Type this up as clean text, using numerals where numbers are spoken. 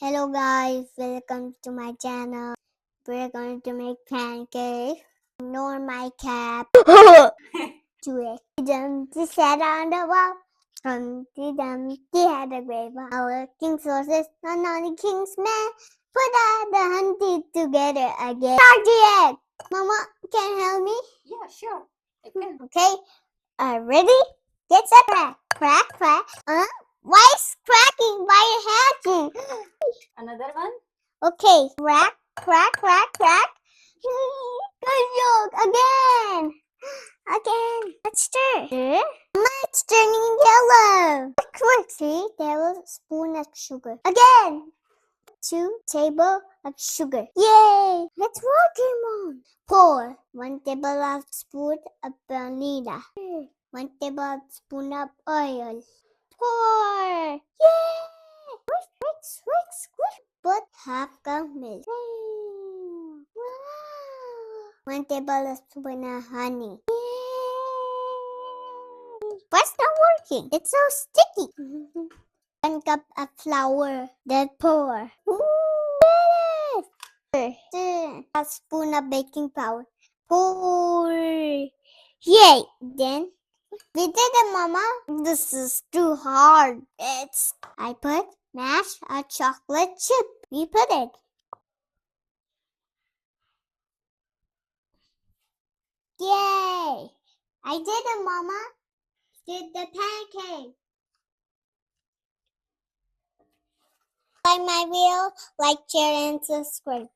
Hello guys, welcome to my channel. We're going to make pancakes. Ignore my cap. Do it. Dumpty sat on the wall. Humpty Dumpty had a great ball. Our king's horses, none of the king's men. Put all the hunted together again. Start it! Mama, can you help me? Yeah, sure. I can. Okay. Ready? Get set. Crack, crack, crack. Why is cracking? Why are you hacking? Another one. Okay, crack, crack, crack, crack. Good joke. Again. Let's stir. Mama, it's turning yellow. Quick. See, there was a spoon of sugar. Again. 2 tablespoons of sugar. Yay! Let's work, Mom. Pour 1 tablespoon of vanilla. 1 tablespoon of oil. Pour. Yay! Squish. Put half cup milk. Wow. 1 tablespoon of honey. What's not working? It's so sticky. 1 cup of flour. Then pour. A spoon of baking powder. Pour. Yay! Then we did it, Mama. This is too hard. I put mashed chocolate chip. We put it. Yay! I did it, Mama. Did the pancake. Like my video, like, share, and subscribe.